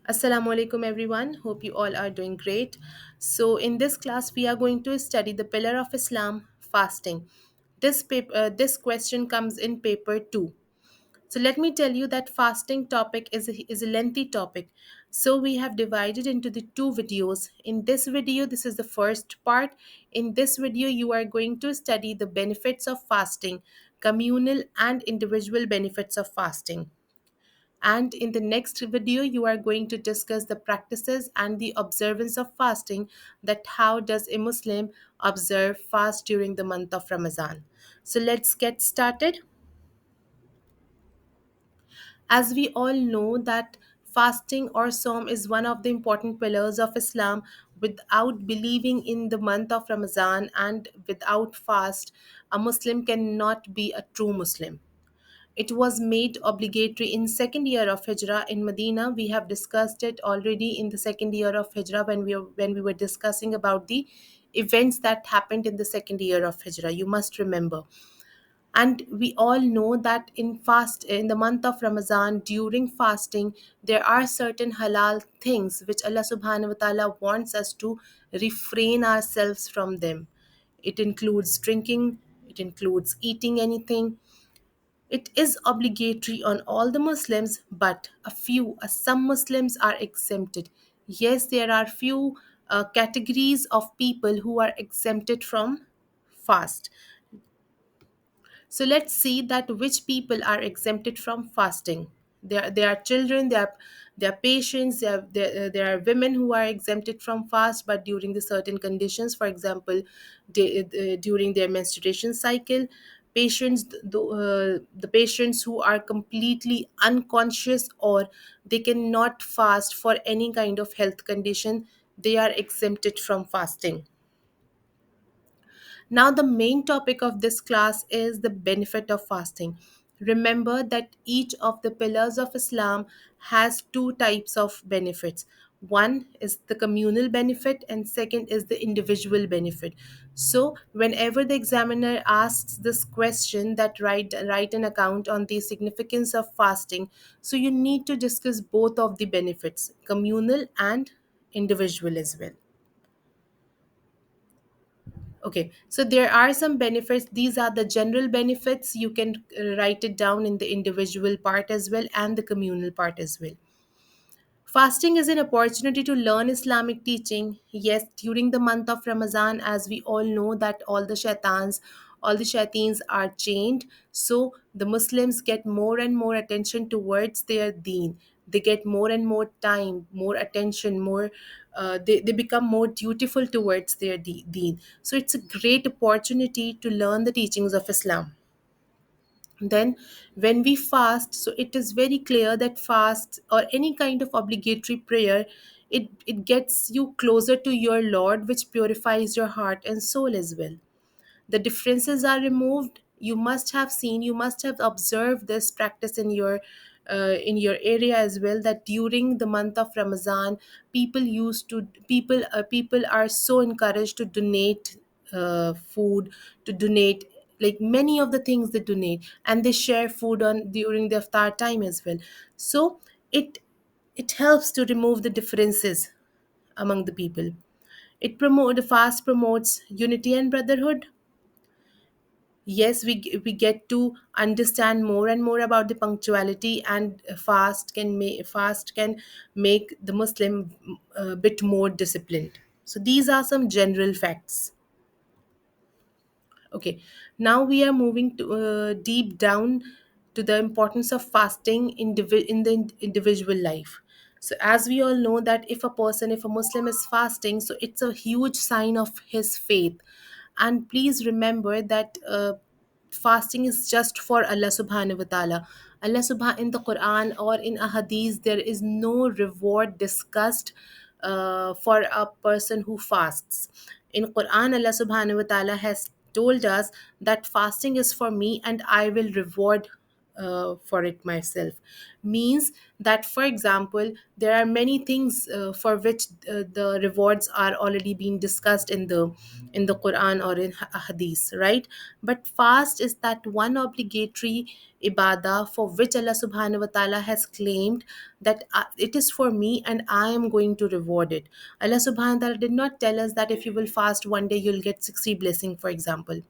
Assalamu alaikum everyone. Hope you all are doing great. So in this class we are going to study the pillar of Islam, fasting. This question comes in paper 2. So let me tell you that fasting topic is a lengthy topic. So we have divided into the two videos. In this video, this is the first part. In this video, you are going to study the benefits of fasting, communal and individual benefits of fasting. And in the next video, you are going to discuss the practices and the observance of fasting, that how does a Muslim observe fast during the month of Ramadan. So let's get started. As we all know that fasting or Sawm is one of the important pillars of Islam. Without believing in the month of Ramadan and without fast, a Muslim cannot be a true Muslim. It was made obligatory in second year of Hijrah in Medina. We have discussed it already in the second year of Hijrah when we were discussing about the events that happened in the second year of Hijrah. You must remember. And we all know that in the month of Ramadan, during fasting, there are certain halal things which Allah subhanahu wa ta'ala wants us to refrain ourselves from them. It includes drinking, it includes eating anything. It is obligatory on all the Muslims, but some Muslims are exempted. Yes, there are few categories of people who are exempted from fast. So let's see that which people are exempted from fasting. There are children, there are patients, there are women who are exempted from fast, but during the certain conditions, for example, during their menstruation cycle. The patients who are completely unconscious or they cannot fast for any kind of health condition, they are exempted from fasting. Now, the main topic of this class is the benefit of fasting. Remember that each of the pillars of Islam has two types of benefits. One is the communal benefit, and second is the individual benefit. So, whenever the examiner asks this question, that write an account on the significance of fasting, so you need to discuss both of the benefits, communal and individual as well. Okay, so there are some benefits. These are the general benefits. You can write it down in the individual part as well and the communal part as well. Fasting is an opportunity to learn Islamic teaching. Yes, during the month of Ramadan, as we all know that all the shayateens are chained. So the Muslims get more and more attention towards their deen. They get more and more time, more attention, they become more dutiful towards their deen. So it's a great opportunity to learn the teachings of Islam. Then when we fast, so it is very clear that fast or any kind of obligatory prayer, it gets you closer to your Lord, which purifies your heart and soul as well. The differences are removed. You must have observed this practice in your area as well, that during the month of Ramadan, people are so encouraged to donate food, to donate, like many of the things they donate, and they share food on during the iftar time as well. So it it helps to remove the differences among the people. The fast promotes unity and brotherhood. Yes, we get to understand more and more about the punctuality, and fast can make the Muslim a bit more disciplined. So these are some general facts. Okay, now we are moving to deep down to the importance of fasting in the individual life. So as we all know that if a Muslim is fasting, so it's a huge sign of his faith. And please remember that fasting is just for Allah subhanahu wa ta'ala. In the Quran or in a hadith, there is no reward discussed for a person who fasts. In Quran, Allah subhanahu wa ta'ala has told us that fasting is for me and I will reward for it myself. Means that, for example, there are many things for which the rewards are already being discussed in the Quran or in hadith, right? But fast is that one obligatory ibadah for which Allah subhanahu wa ta'ala has claimed that it is for me and I am going to reward it. Allah subhanahu wa ta'ala did not tell us that if you will fast one day you'll get 60 blessing, for example.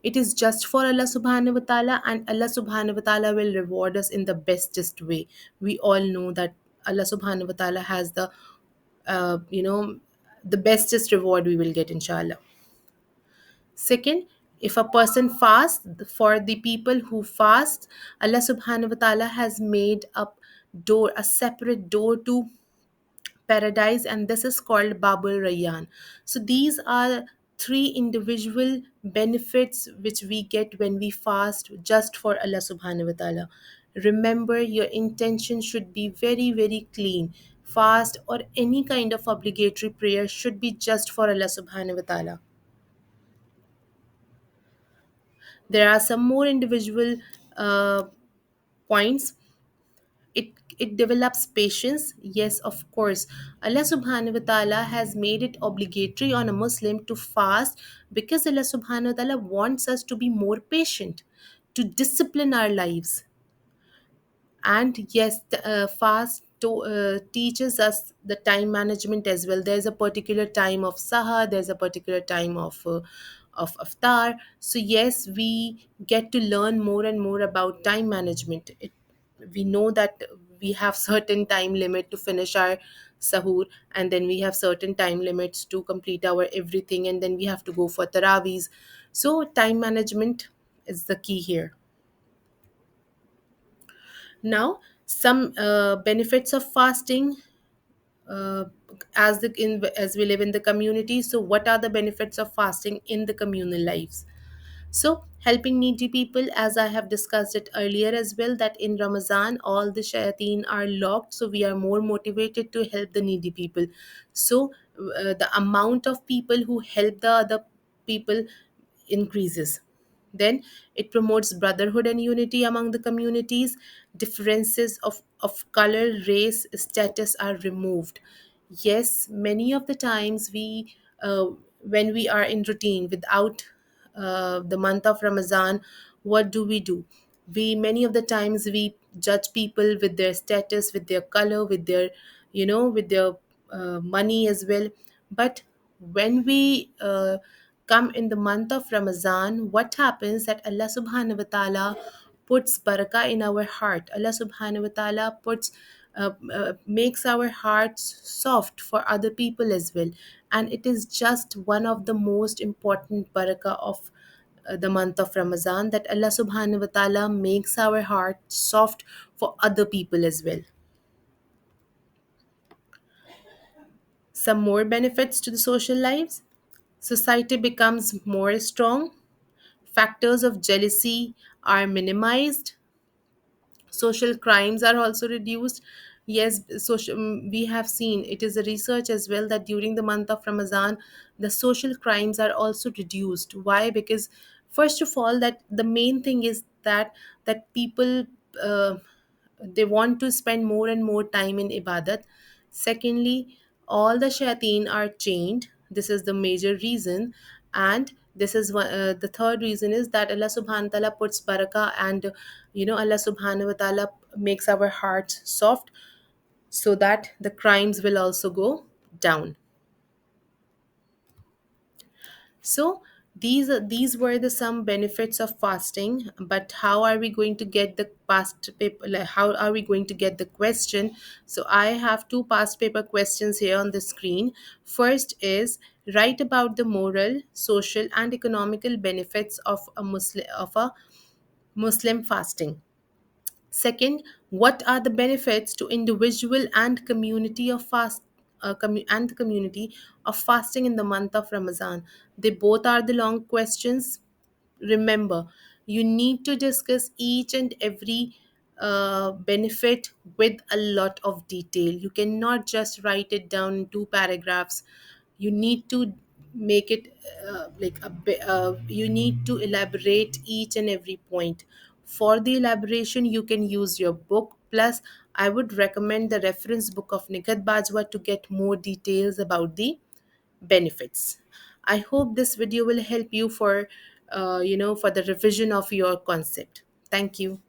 It is just for Allah subhanahu wa ta'ala, and Allah subhanahu wa ta'ala will reward us in the bestest way. We all know that Allah subhanahu wa ta'ala has you know, the bestest reward we will get, inshallah. Second, if a person fasts, for the people who fast, Allah subhanahu wa ta'ala has made a separate door to paradise, and this is called Babul Rayyan. So these are three individual benefits which we get when we fast just for Allah subhanahu wa ta'ala. Remember, your intention should be very, very clean. Fast or any kind of obligatory prayer should be just for Allah subhanahu wa ta'ala. There are some more individual uh, points. It develops patience. Yes, of course, Allah subhanahu wa ta'ala has made it obligatory on a Muslim to fast, because Allah subhanahu wa ta'ala wants us to be more patient, to discipline our lives. And yes, the fast teaches us the time management as well. There's a particular time of sahar, there's a particular time of aftar. So yes, we get to learn more and more about time management. We know that we have certain time limit to finish our sahur, and then we have certain time limits to complete our everything, and then we have to go for tarawees. So time management is the key here. Now, some benefits of fasting, uh, as we live in the community. So, what are the benefits of fasting in the communal lives? So, helping needy people, as I have discussed it earlier as well, that in Ramadan all the shayateen are locked, so we are more motivated to help the needy people. So, the amount of people who help the other people increases. Then it promotes brotherhood and unity among the communities. Differences of color, race, status are removed. Yes, many of the times when we are in routine without the month of Ramadan, what do? We many of the times we judge people with their status, with their color, with their, with their money as well. But when we come in the month of Ramadan, what happens that Allah subhanahu wa ta'ala puts barakah in our heart. Allah subhanahu wa ta'ala makes our hearts soft for other people as well. And it is just one of the most important barakah of the month of Ramadan, that Allah subhanahu wa ta'ala makes our heart soft for other people as well. Some more benefits to the social lives. Society becomes more strong. Factors of jealousy are minimized. Social crimes are also reduced. Yes, we have seen, it is a research as well, that during the month of Ramadan the social crimes are also reduced. Why? Because first of all, that the main thing is that people, uh, they want to spend more and more time in ibadat. Secondly, all the shayateen are chained. This is the major reason. And the third reason is that Allah subhanahu wa ta'ala puts barakah, and Allah subhanahu wa ta'ala makes our hearts soft, so that the crimes will also go down. So these were the some benefits of fasting. But how are we going to get the past paper, like, how are we going to get the question? So I have two past paper questions here on the screen. First is, write about the moral, social and economical benefits of a Muslim fasting. Second, what are the benefits to individual and community of the community of fasting in the month of Ramadan? They both are the long questions. Remember, you need to discuss each and every benefit with a lot of detail. You cannot just write it down in two paragraphs. You need to make it you need to elaborate each and every point. For the elaboration, you can use your book. Plus, I would recommend the reference book of Nikat Bajwa to get more details about the benefits. I hope this video will help you for for the revision of your concept. Thank you.